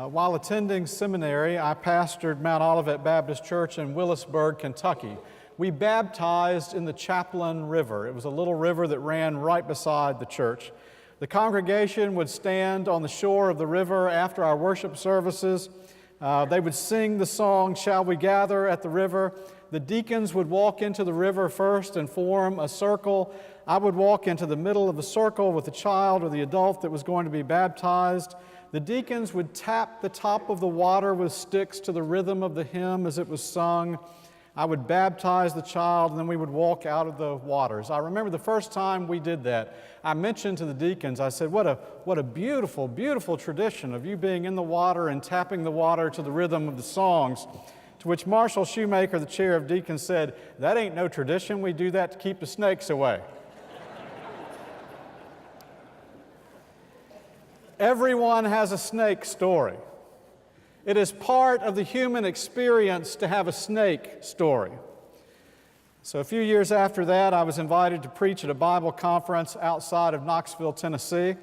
While attending seminary, I pastored Mount Olivet Baptist Church in Willisburg, Kentucky. We baptized in the Chaplain River. It was a little river that ran right beside the church. The congregation would stand on the shore of the river after our worship services. They would sing the song, "Shall We Gather at the River?" The deacons would walk into the river first and form a circle. I would walk into the middle of the circle with the child or the adult that was going to be baptized. The deacons would tap the top of the water with sticks to the rhythm of the hymn as it was sung. I would baptize the child, and then we would walk out of the waters. I remember the first time we did that, I mentioned to the deacons, I said, what a beautiful, beautiful tradition of you being in the water and tapping the water to the rhythm of the songs. To which Marshall Shoemaker, the chair of deacons, said, "That ain't no tradition. We do that to keep the snakes away." Everyone has a snake story. It is part of the human experience to have a snake story. So a few years after that, I was invited to preach at a Bible conference outside of Knoxville, Tennessee.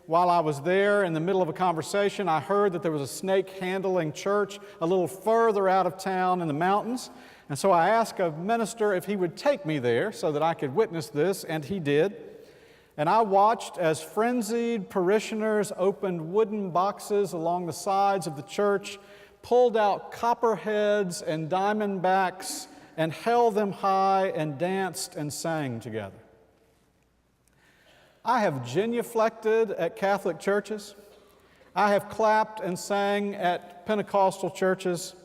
While I was there, in the middle of a conversation, I heard that there was a snake-handling church a little further out of town in the mountains. And so I asked a minister if he would take me there so that I could witness this, and he did. And I watched as frenzied parishioners opened wooden boxes along the sides of the church, pulled out copperheads and diamondbacks, and held them high and danced and sang together. I have genuflected at Catholic churches. I have clapped and sang at Pentecostal churches.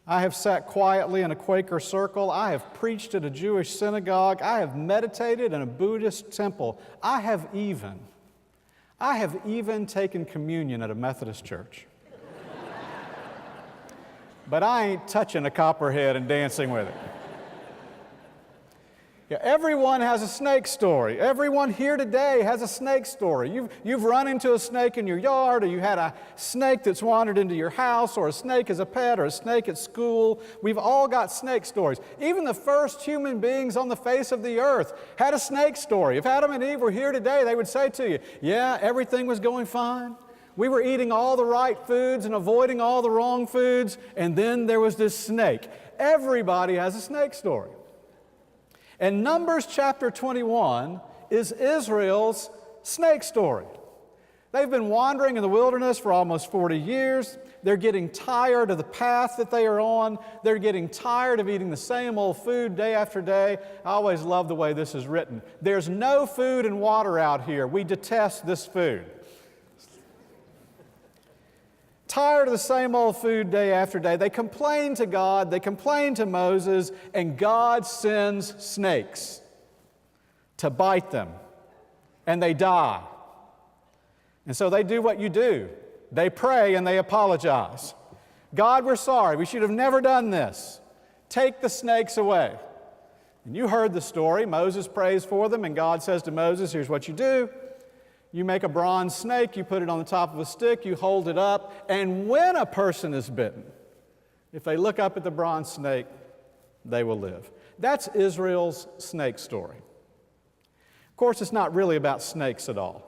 I have sat quietly in a Quaker circle. I have preached at a Jewish synagogue. I have meditated in a Buddhist temple. I have even taken communion at a Methodist church. But I ain't touching a copperhead and dancing with it. Yeah, everyone has a snake story. Everyone here today has a snake story. You've run into a snake in your yard, or you had a snake that's wandered into your house, or a snake as a pet, or a snake at school. We've all got snake stories. Even the first human beings on the face of the earth had a snake story. If Adam and Eve were here today, they would say to you, "Yeah, everything was going fine. We were eating all the right foods and avoiding all the wrong foods, and then there was this snake." Everybody has a snake story. And Numbers chapter 21 is Israel's snake story. They've been wandering in the wilderness for almost 40 years. They're getting tired of the path that they are on. They're getting tired of eating the same old food day after day. I always love the way this is written. There's no food and water out here. We detest this food. Tired of the same old food day after day. They complain to God, they complain to Moses, and God sends snakes to bite them, and they die. And so they do what you do. They pray and they apologize. "God, we're sorry. We should have never done this. Take the snakes away." And you heard the story. Moses prays for them, and God says to Moses, "Here's what you do. You make a bronze snake, you put it on the top of a stick, you hold it up, and when a person is bitten, if they look up at the bronze snake, they will live." That's Israel's snake story. Of course, it's not really about snakes at all.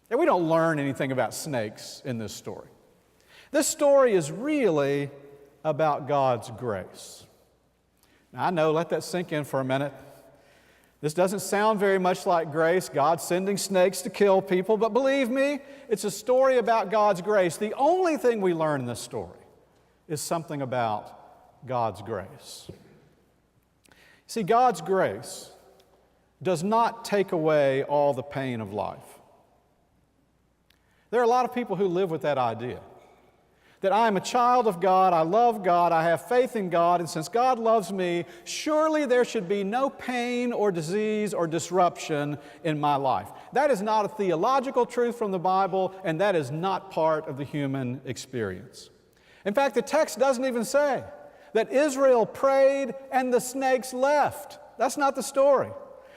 And we don't learn anything about snakes in this story. This story is really about God's grace. Now, I know, let that sink in for a minute. This doesn't sound very much like grace, God sending snakes to kill people, but believe me, it's a story about God's grace. The only thing we learn in this story is something about God's grace. See, God's grace does not take away all the pain of life. There are a lot of people who live with that idea, that I am a child of God, I love God, I have faith in God, and since God loves me, surely there should be no pain or disease or disruption in my life. That is not a theological truth from the Bible, and that is not part of the human experience. In fact, the text doesn't even say that Israel prayed and the snakes left. That's not the story.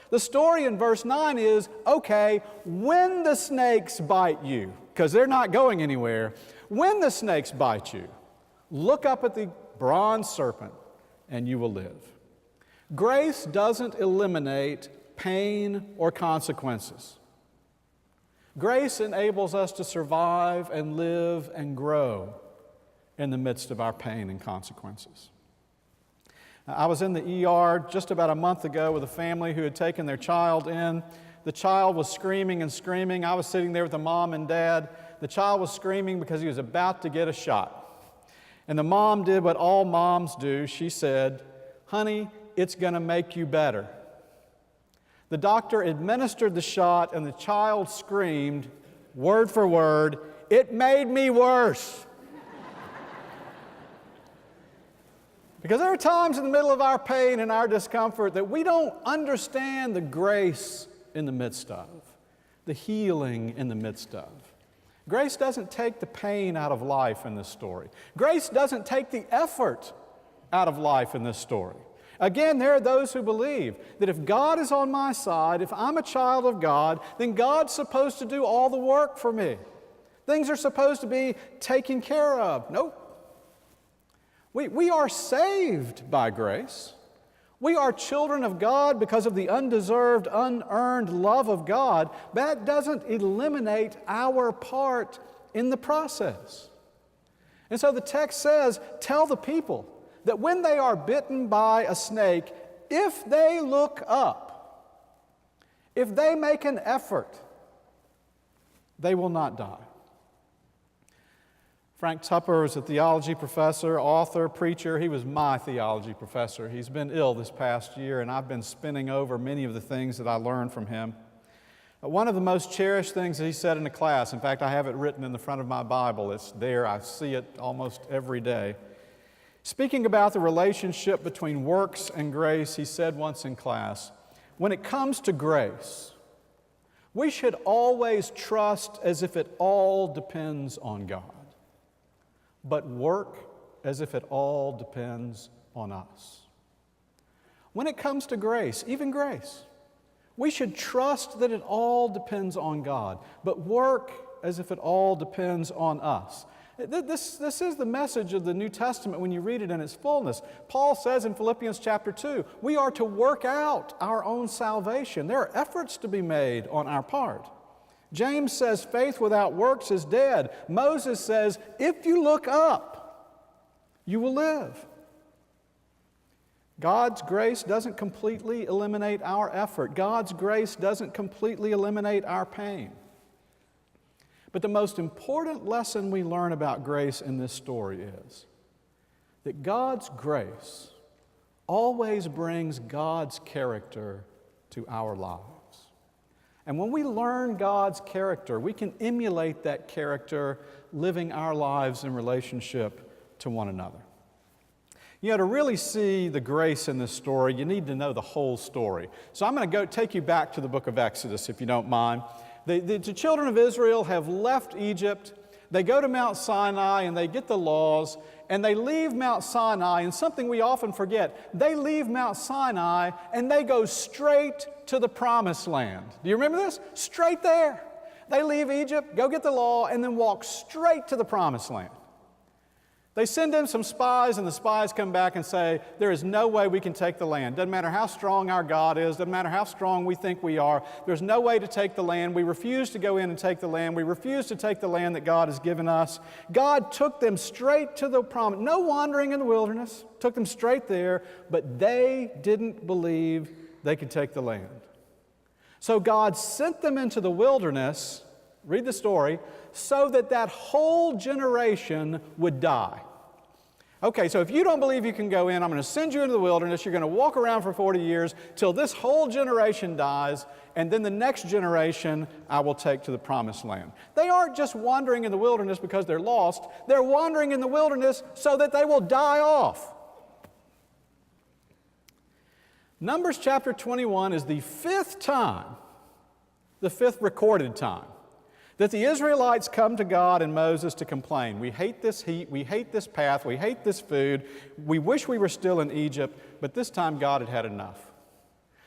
The story in verse 9 is, okay, when the snakes bite you, because they're not going anywhere, when the snakes bite you, look up at the bronze serpent and you will live. Grace doesn't eliminate pain or consequences, Grace enables us to survive and live and grow in the midst of our pain and consequences. I was in the ER just about a month ago with a family who had taken their child in. The child was screaming and screaming. I was sitting there with the mom and dad. The child was screaming because he was about to get a shot. And the mom did what all moms do. She said, "Honey, it's going to make you better." The doctor administered the shot, and the child screamed, word for word, "It made me worse." Because there are times in the middle of our pain and our discomfort that we don't understand the grace in the midst of, the healing in the midst of. Grace doesn't take the pain out of life in this story. Grace doesn't take the effort out of life in this story. Again, there are those who believe that if God is on my side, if I'm a child of God, then God's supposed to do all the work for me. Things are supposed to be taken care of. Nope. We are saved by grace. We are children of God because of the undeserved, unearned love of God. That doesn't eliminate our part in the process. And so the text says, tell the people that when they are bitten by a snake, if they look up, if they make an effort, they will not die. Frank Tupper was a theology professor, author, preacher. He was my theology professor. He's been ill this past year, and I've been spinning over many of the things that I learned from him. One of the most cherished things that he said in a class, in fact, I have it written in the front of my Bible. It's there. I see it almost every day. Speaking about the relationship between works and grace, he said once in class, when it comes to grace, we should always trust as if it all depends on God, but work as if it all depends on us. When it comes to grace, even grace, we should trust that it all depends on God, but work as if it all depends on us. This is the message of the New Testament when you read it in its fullness. Paul says in Philippians chapter 2, we are to work out our own salvation. There are efforts to be made on our part. James says faith without works is dead. Moses says, if you look up, you will live. God's grace doesn't completely eliminate our effort. God's grace doesn't completely eliminate our pain. But the most important lesson we learn about grace in this story is that God's grace always brings God's character to our lives. And when we learn God's character, we can emulate that character, living our lives in relationship to one another. You know, to really see the grace in this story, you need to know the whole story. So I'm going to take you back to the book of Exodus, if you don't mind. The children of Israel have left Egypt. They go to Mount Sinai and they get the laws, and they leave Mount Sinai, and something we often forget, they leave Mount Sinai and they go straight to the Promised Land. Do you remember this? Straight there. They leave Egypt, go get the law, and then walk straight to the Promised Land. They send in some spies, and the spies come back and say, there is no way we can take the land. Doesn't matter how strong our God is, doesn't matter how strong we think we are, there's no way to take the land. We refuse to go in and take the land. We refuse to take the land that God has given us. God took them straight to the promise. No wandering in the wilderness, took them straight there, but they didn't believe they could take the land. So God sent them into the wilderness, read the story, so that that whole generation would die. Okay, so if you don't believe you can go in, I'm going to send you into the wilderness. You're going to walk around for 40 years till this whole generation dies, and then the next generation I will take to the Promised Land. They aren't just wandering in the wilderness because they're lost. They're wandering in the wilderness so that they will die off. Numbers chapter 21 is the fifth recorded time, that the Israelites come to God and Moses to complain. We hate this heat, we hate this path, we hate this food, we wish we were still in Egypt, but this time God had had enough.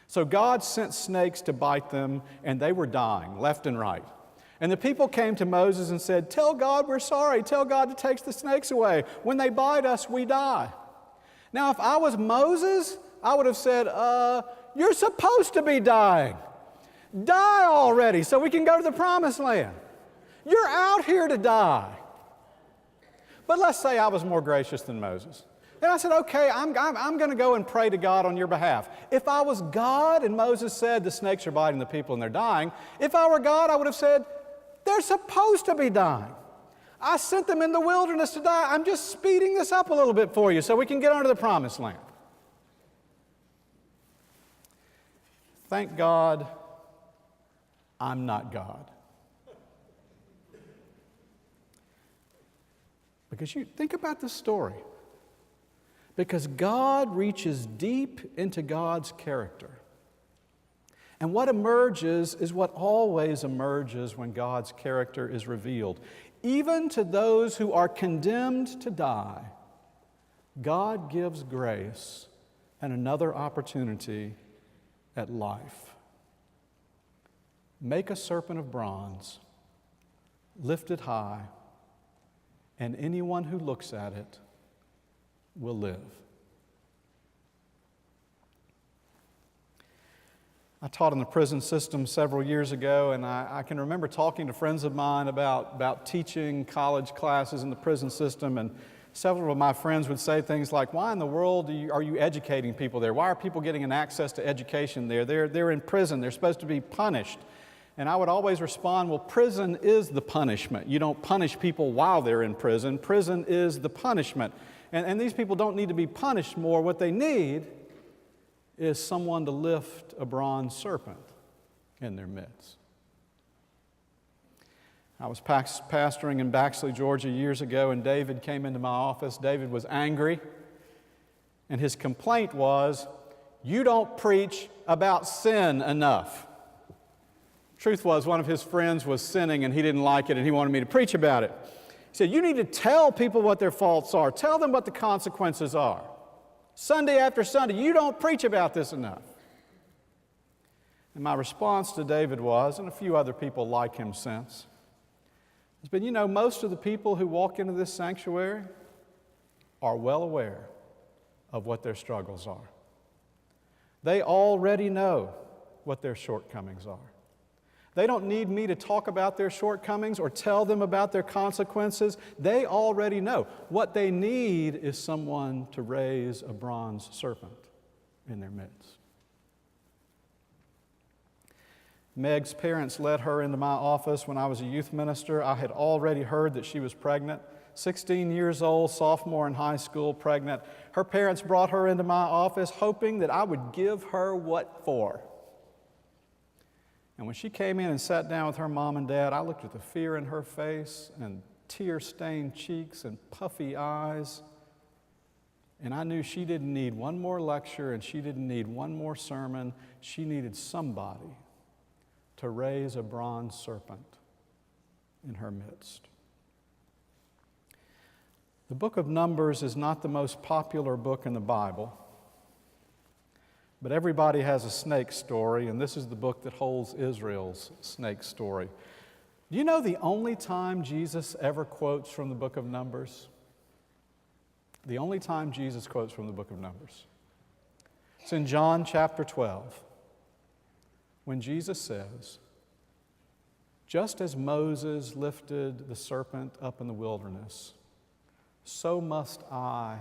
So God sent snakes to bite them, and they were dying left and right. And the people came to Moses and said, tell God we're sorry, tell God to take the snakes away. When they bite us, we die. Now, if I was Moses, I would have said, you're supposed to be dying. Die already so we can go to the promised land. You're out here to die. But let's say I was more gracious than Moses. And I said, okay, I'm going to go and pray to God on your behalf. If I was God and Moses said the snakes are biting the people and they're dying, if I were God, I would have said, they're supposed to be dying. I sent them in the wilderness to die. I'm just speeding this up a little bit for you so we can get onto the promised land. Thank God I'm not God. Because you think about this story. Because God reaches deep into God's character. And what emerges is what always emerges when God's character is revealed. Even to those who are condemned to die, God gives grace and another opportunity at life. Make a serpent of bronze, lift it high, and anyone who looks at it will live. I taught in the prison system several years ago, and I can remember talking to friends of mine about teaching college classes in the prison system, and several of my friends would say things like, why in the world are you educating people there? Why are people getting an access to education there? They're in prison. They're supposed to be punished. And I would always respond, well, prison is the punishment. You don't punish people while they're in prison. Prison is the punishment. And these people don't need to be punished more. What they need is someone to lift a bronze serpent in their midst. I was pastoring in Baxley, Georgia years ago, and David came into my office. David was angry, and his complaint was, you don't preach about sin enough. Truth was, one of his friends was sinning, and he didn't like it, and he wanted me to preach about it. He said, you need to tell people what their faults are. Tell them what the consequences are. Sunday after Sunday, you don't preach about this enough. And my response to David was, and a few other people like him since, has been, most of the people who walk into this sanctuary are well aware of what their struggles are. They already know what their shortcomings are. They don't need me to talk about their shortcomings or tell them about their consequences. They already know. What they need is someone to raise a bronze serpent in their midst. Meg's parents led her into my office when I was a youth minister. I had already heard that she was pregnant. 16 years old, sophomore in high school, pregnant. Her parents brought her into my office hoping that I would give her what for. And when she came in and sat down with her mom and dad, I looked at the fear in her face and tear-stained cheeks and puffy eyes. And I knew she didn't need one more lecture and she didn't need one more sermon. She needed somebody to raise a bronze serpent in her midst. The book of Numbers is not the most popular book in the Bible. But everybody has a snake story, and this is the book that holds Israel's snake story. Do you know the only time Jesus ever quotes from the book of Numbers? The only time Jesus quotes from the book of Numbers. It's in John chapter 12, when Jesus says, just as Moses lifted the serpent up in the wilderness, so must I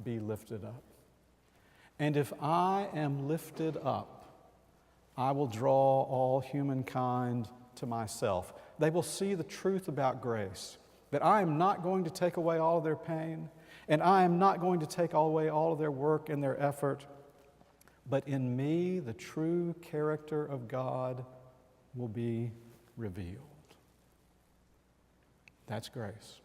be lifted up. And if I am lifted up, I will draw all humankind to myself. They will see the truth about grace, that I am not going to take away all of their pain, and I am not going to take away all of their work and their effort, but in me, the true character of God will be revealed. That's grace.